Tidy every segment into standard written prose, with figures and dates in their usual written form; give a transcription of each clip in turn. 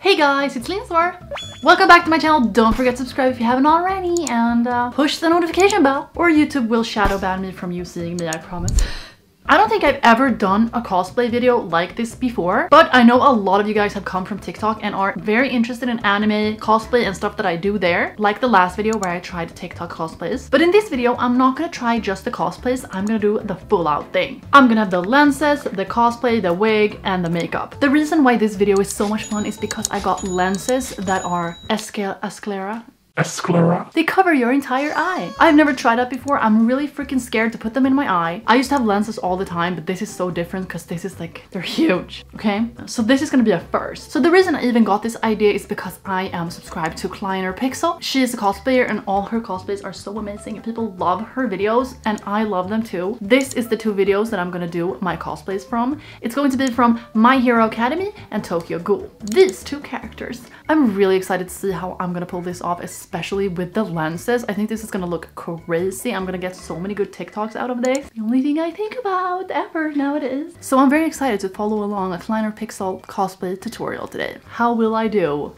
Hey guys, it's Lindsor. Welcome back to my channel. Don't forget to subscribe if you haven't already and push the notification bell or YouTube will shadow ban me from you seeing me, I promise. I don't think I've ever done a cosplay video like this before, but I know a lot of you guys have come from TikTok and are very interested in anime, cosplay and stuff that I do there, like the last video where I tried TikTok cosplays. But in this video, I'm not gonna try just the cosplays, I'm gonna do the full out thing. I'm gonna have the lenses, the cosplay, the wig, and the makeup. The reason why this video is so much fun is because I got lenses that are Sclera. Sclera. They cover your entire eye. I've never tried that before. I'm really freaking scared to put them in my eye. I used to have lenses all the time, but this is so different because this is like, they're huge, okay? So this is gonna be a first. So the reason I even got this idea is because I am subscribed to Kleiner Pixel. She is a cosplayer and all her cosplays are so amazing and people love her videos and I love them too. This is the two videos that I'm gonna do my cosplays from. It's going to be from My Hero Academy and Tokyo Ghoul. These two characters. I'm really excited to see how I'm gonna pull this off, especially with the lenses. I think this is gonna look crazy. I'm gonna get so many good TikToks out of this. The only thing I think about ever nowadays. So I'm very excited to follow along a Kleiner Pixel cosplay tutorial today. How will I do?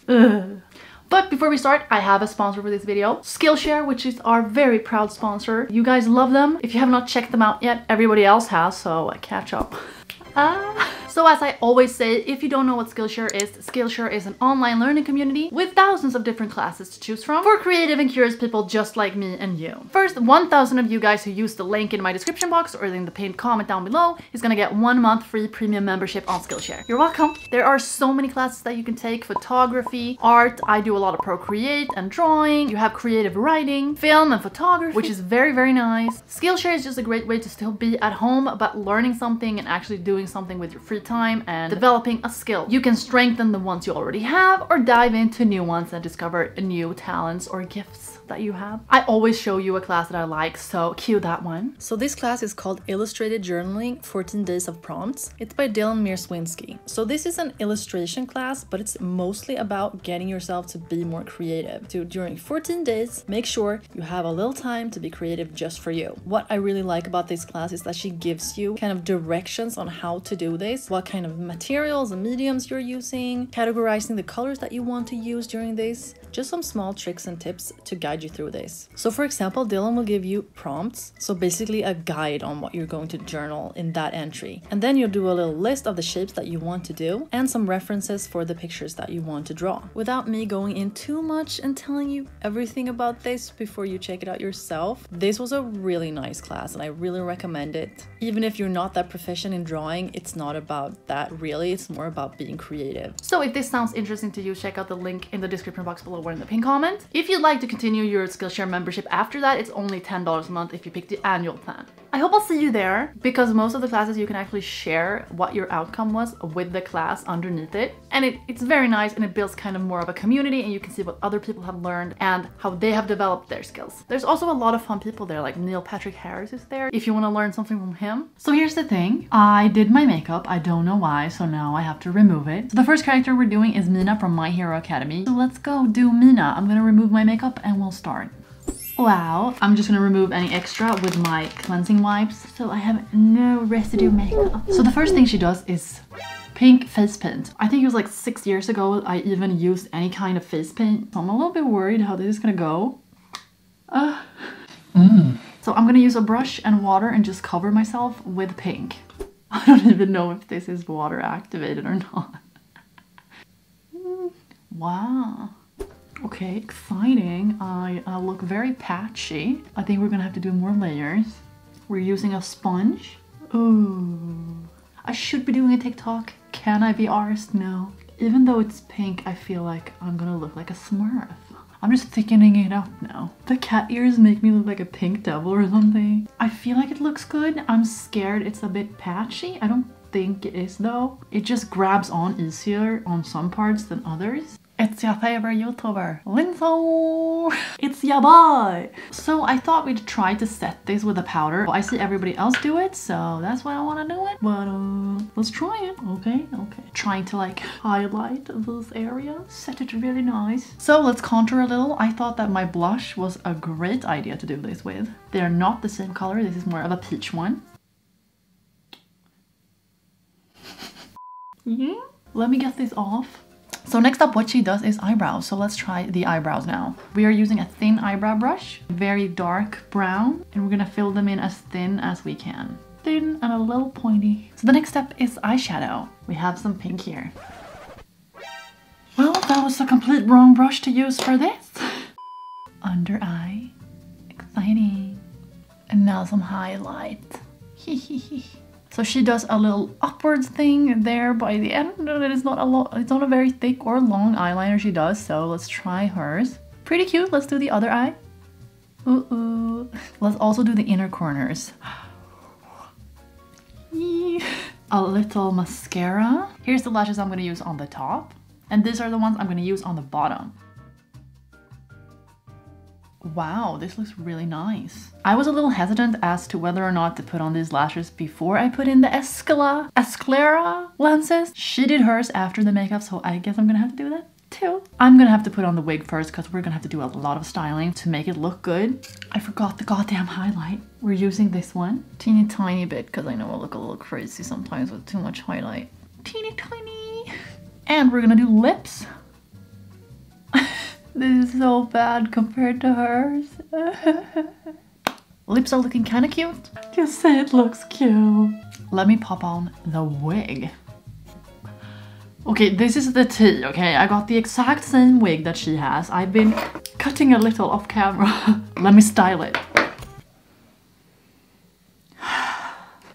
Ugh. But before we start, I have a sponsor for this video, Skillshare, which is our very proud sponsor. You guys love them. If you have not checked them out yet, everybody else has, so catch up. So as I always say, if you don't know what Skillshare is an online learning community with thousands of different classes to choose from for creative and curious people just like me and you. First, 1,000 of you guys who use the link in my description box or in the pinned comment down below is gonna get 1 month free premium membership on Skillshare. You're welcome. There are so many classes that you can take: photography, art, I do a lot of Procreate and drawing, you have creative writing, film and photography, which is very, very nice. Skillshare is just a great way to still be at home but learning something and actually doing something with your free time and developing a skill. You can strengthen the ones you already have or dive into new ones and discover new talents or gifts that you have. I always show you a class that I like, so cue that one. So this class is called Illustrated Journaling 14 Days of Prompts. It's by Dylan Mierzwinski. So this is an illustration class, but it's mostly about getting yourself to be more creative. So during 14 days, make sure you have a little time to be creative just for you. What I really like about this class is that she gives you kind of directions on how to do this, what kind of materials and mediums you're using, categorizing the colors that you want to use during this, just some small tricks and tips to guide you through this. So for example, Dylan will give you prompts, so basically a guide on what you're going to journal in that entry. And then you'll do a little list of the shapes that you want to do and some references for the pictures that you want to draw. Without me going in too much and telling you everything about this before you check it out yourself, this was a really nice class and I really recommend it. Even if you're not that proficient in drawing, it's not about that really, it's more about being creative. So if this sounds interesting to you, check out the link in the description box below or in the pinned comment. If you'd like to continue your Skillshare membership after that, it's only $10 a month if you pick the annual plan. I hope I'll see you there, because most of the classes you can actually share what your outcome was with the class underneath it. And it's very nice and it builds kind of more of a community and you can see what other people have learned and how they have developed their skills. There's also a lot of fun people there, like Neil Patrick Harris is there if you want to learn something from him. So here's the thing, I did my makeup, I don't know why, so now I have to remove it. So the first character we're doing is Mina from My Hero Academy. So let's go do Mina. I'm gonna remove my makeup and we'll start. Wow, I'm just gonna remove any extra with my cleansing wipes so I have no residue makeup. So the first thing she does is pink face paint. I think it was like 6 years ago I even used any kind of face paint. So I'm a little bit worried how this is gonna go. So I'm gonna use a brush and water and just cover myself with pink. I don't even know if this is water activated or not. Wow. Okay, exciting. I look very patchy. I think we're gonna have to do more layers. We're using a sponge. Ooh. I should be doing a TikTok. Can I be arsed? No. Even though it's pink, I feel like I'm gonna look like a Smurf. I'm just thickening it up now. The cat ears make me look like a pink devil or something. I feel like it looks good. I'm scared it's a bit patchy. I don't think it is though. It just grabs on easier on some parts than others. It's your favorite YouTuber, Lindsor! It's your boy! So I thought we'd try to set this with a powder. I see everybody else do it, so that's why I want to do it. But let's try it. Okay. Trying to like highlight this area. Set it really nice. So let's contour a little. I thought that my blush was a great idea to do this with. They're not the same color. This is more of a peach one. Yeah. Let me get this off. So next up, what she does is eyebrows. So let's try the eyebrows now. We are using a thin eyebrow brush, very dark brown, and we're gonna fill them in as thin as we can. Thin and a little pointy. So the next step is eyeshadow. We have some pink here. Well, that was a complete wrong brush to use for this. Under eye. Exciting. And now some highlight. So she does a little upwards thing there by the end. It is not a lot. It's not a very thick or long eyeliner she does. So let's try hers. Pretty cute. Let's do the other eye. Ooh. Let's also do the inner corners. A little mascara. Here's the lashes I'm going to use on the top. And these are the ones I'm going to use on the bottom. Wow, this looks really nice. I was a little hesitant as to whether or not to put on these lashes before I put in the Sclera lenses. She did hers after the makeup, so I guess I'm gonna have to do that too. I'm gonna have to put on the wig first because we're gonna have to do a lot of styling to make it look good. I forgot the goddamn highlight. We're using this one. Teeny tiny bit because I know I look a little crazy sometimes with too much highlight. Teeny tiny. And we're gonna do lips. This is so bad compared to hers. Lips are looking kind of cute. Just say it looks cute. Let me pop on the wig. Okay, this is the tea, okay? I got the exact same wig that she has. I've been cutting a little off camera. Let me style it.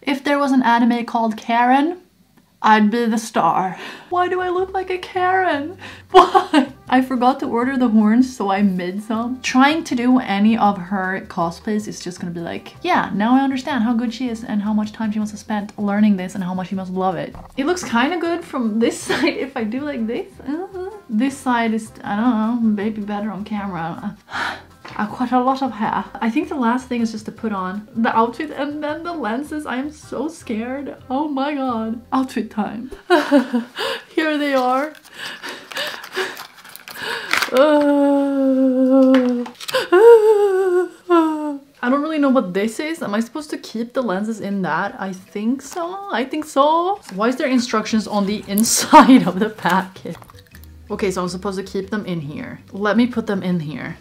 If there was an anime called Karen, I'd be the star. Why do I look like a Karen? Why? I forgot to order the horns, so I made some. Trying to do any of her cosplays is just gonna be like, yeah, now I understand how good she is and how much time she must have spent learning this and how much she must love it. It looks kind of good from this side if I do like this. This side is, I don't know, maybe better on camera. Quite a lot of hair. I think the last thing is just to put on the outfit and then the lenses. I am so scared. Oh my god. Outfit time. Here they are. I don't really know what this is. Am I supposed to keep the lenses in that? I think so. I think so. Why is there instructions on the inside of the packet? Okay, so I'm supposed to keep them in here. Let me put them in here.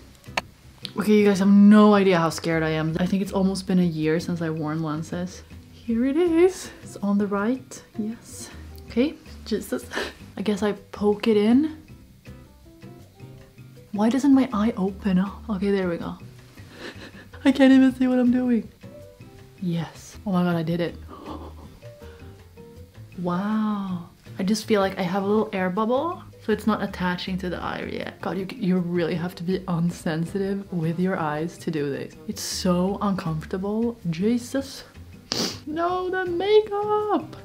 Okay, you guys have no idea how scared I am. I think it's almost been a year since I've worn lenses. Here it is. It's on the right. Yes. Okay, Jesus. I guess I poke it in. Why doesn't my eye open up? Okay, there we go. I can't even see what I'm doing. Yes. Oh my god, I did it. Wow. I just feel like I have a little air bubble. So it's not attaching to the eye yet. God, you really have to be unsensitive with your eyes to do this. It's so uncomfortable. Jesus. No, the makeup.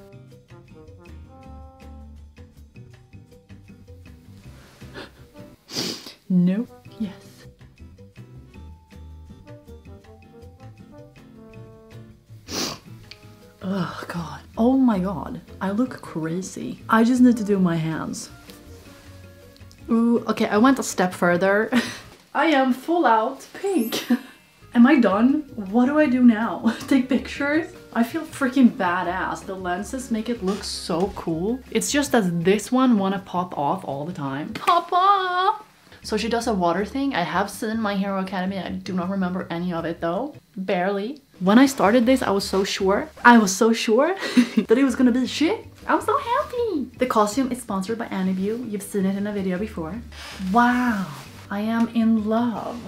Nope. Yes. Oh god. Oh my god. I look crazy. I just need to do my hands. Ooh, okay, I went a step further. I am full out pink. Am I done? What do I do now? Take pictures? I feel freaking badass. The lenses make it look so cool. It's just that this one wanna pop off all the time. Pop off! So she does a water thing. I have seen My Hero Academia. I do not remember any of it though. Barely. When I started this, I was so sure that it was gonna be shit. I'm so happy. The costume is sponsored by Aniview. You've seen it in a video before. Wow, I am in love.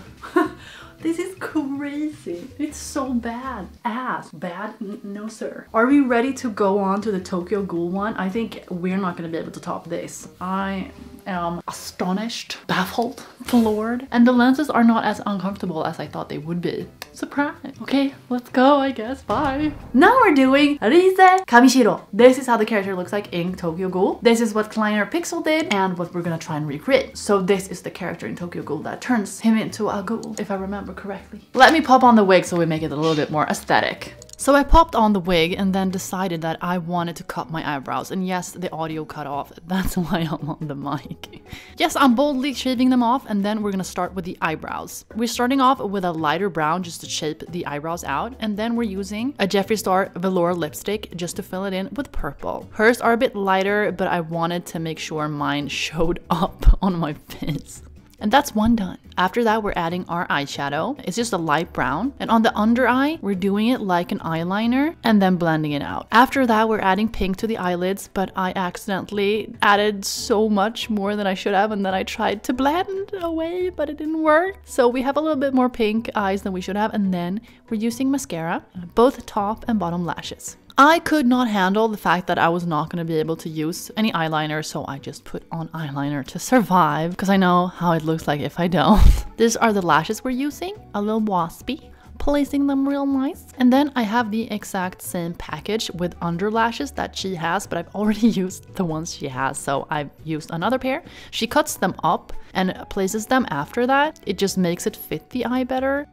This is crazy. It's so bad. Ass. Bad? No, sir. Are we ready to go on to the Tokyo Ghoul one? I think we're not gonna be able to top this. I am astonished, baffled, floored. And the lenses are not as uncomfortable as I thought they would be. Surprise. Okay, let's go, I guess. Bye. Now we're doing Rise Kamishiro. This is how the character looks like in Tokyo Ghoul. This is what Kleiner Pixel did and what we're gonna try and recreate. So this is the character in Tokyo Ghoul that turns him into a ghoul, if I remember correctly. Let me pop on the wig so we make it a little bit more aesthetic. So I popped on the wig and then decided that I wanted to cut my eyebrows. And yes, the audio cut off. That's why I'm on the mic. Yes, I'm boldly shaving them off, and then we're gonna start with the eyebrows. We're starting off with a lighter brown just to shape the eyebrows out, and then we're using a Jeffree Star velour lipstick just to fill it in with purple. Hers are a bit lighter, but I wanted to make sure mine showed up on my face. And that's one done. After that, we're adding our eyeshadow. It's just a light brown. And on the under eye, we're doing it like an eyeliner and then blending it out. After that, we're adding pink to the eyelids, but I accidentally added so much more than I should have, and then I tried to blend away, but it didn't work. So we have a little bit more pink eyes than we should have, and then we're using mascara, both top and bottom lashes. I could not handle the fact that I was not going to be able to use any eyeliner, so I just put on eyeliner to survive, because I know how it looks like if I don't. These are the lashes we're using, a little waspy, placing them real nice. And then I have the exact same package with under lashes that she has, but I've already used the ones she has, so I've used another pair. She cuts them up and places them after that. It just makes it fit the eye better.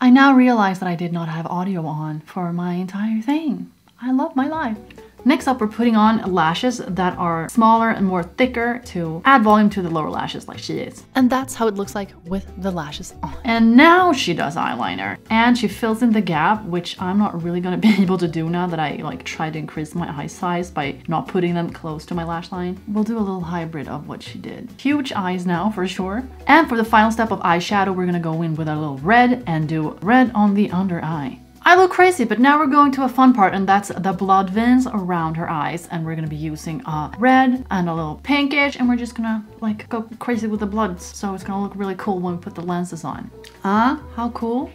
I now realize that I did not have audio on for my entire thing. I love my life. Next up, we're putting on lashes that are smaller and more thicker to add volume to the lower lashes like she is. And that's how it looks like with the lashes on. And now she does eyeliner. And she fills in the gap, which I'm not really gonna be able to do now that I like try to increase my eye size by not putting them close to my lash line. We'll do a little hybrid of what she did. Huge eyes now for sure. And for the final step of eyeshadow, we're gonna go in with a little red and do red on the under eye. I look crazy, but now we're going to a fun part, and that's the blood veins around her eyes. And we're gonna be using a red and a little pinkish, and we're just gonna like go crazy with the bloods. So it's gonna look really cool when we put the lenses on. How cool.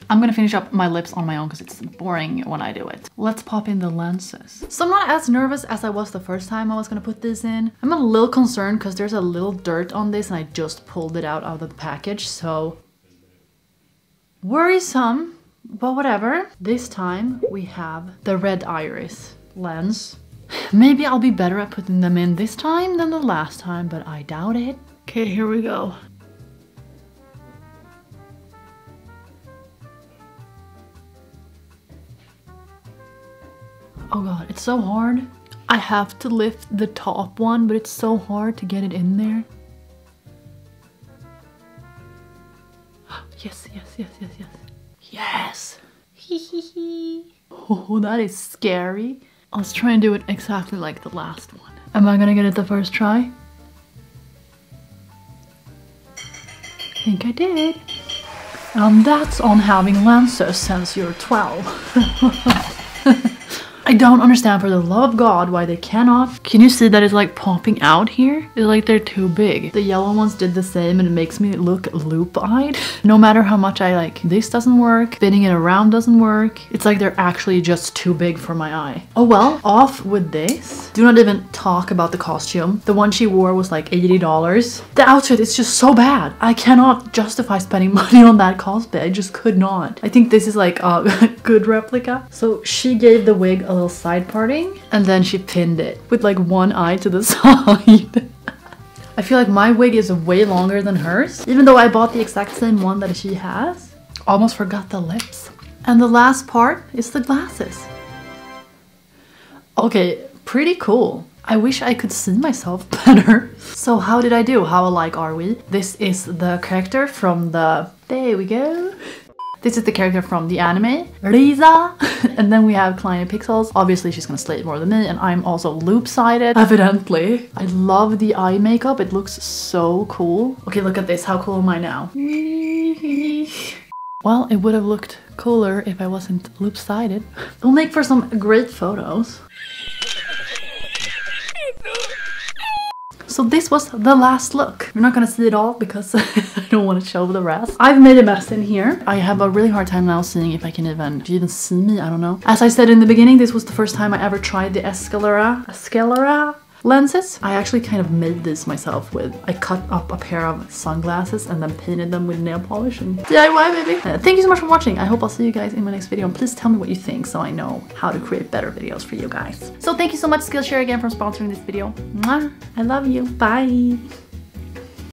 I'm gonna finish up my lips on my own because it's boring when I do it. Let's pop in the lenses. So I'm not as nervous as I was the first time I was gonna put this in. I'm a little concerned because there's a little dirt on this and I just pulled it out of the package, so worrisome. But whatever. This time we have the red iris lens. Maybe I'll be better at putting them in this time than the last time, but I doubt it. Okay, here we go. Oh god, it's so hard. I have to lift the top one, but it's so hard to get it in there. Yes, yes, yes, yes, yes. Yes! Oh, that is scary. Let's try and do it exactly like the last one. Am I gonna get it the first try? I think I did. That's on having lenses since you're 12. I don't understand for the love of God why they cannot. Can you see that it's like popping out here? It's like they're too big. The yellow ones did the same and it makes me look loop-eyed. No matter how much I like, this doesn't work. Spinning it around doesn't work. It's like they're actually just too big for my eye. Oh well, off with this. Do not even talk about the costume. The one she wore was like $80. The outfit is just so bad. I cannot justify spending money on that cosplay. I just could not. I think this is like a good replica. So she gave the wig a little side parting and then she pinned it with like one eye to the side. I feel like my wig is way longer than hers, even though I bought the exact same one that she has. Almost forgot the lips. And the last part is the glasses. Okay, pretty cool. I wish I could see myself better. So how did I do? How alike are we? This is the character from the... There we go. This is the character from the anime, Riza. And then we have Kleiner Pixels. Obviously she's gonna slay it more than me, and I'm also loop-sided, evidently. I love the eye makeup, it looks so cool. Okay, look at this, how cool am I now? Well, it would have looked cooler if I wasn't loop-sided. It'll make for some great photos. So this was the last look. You're not gonna see it all because I don't want to show the rest. I've made a mess in here. I have a really hard time now seeing if I can even... Do you even see me? I don't know. As I said in the beginning, this was the first time I ever tried the Sclera lenses. I actually kind of made this myself with... I cut up a pair of sunglasses and then painted them with nail polish and DIY, baby. Thank you so much for watching. I hope I'll see you guys in my next video. And please tell me what you think so I know how to create better videos for you guys. So thank you so much, Skillshare, again, for sponsoring this video. Mwah! I love you. Bye!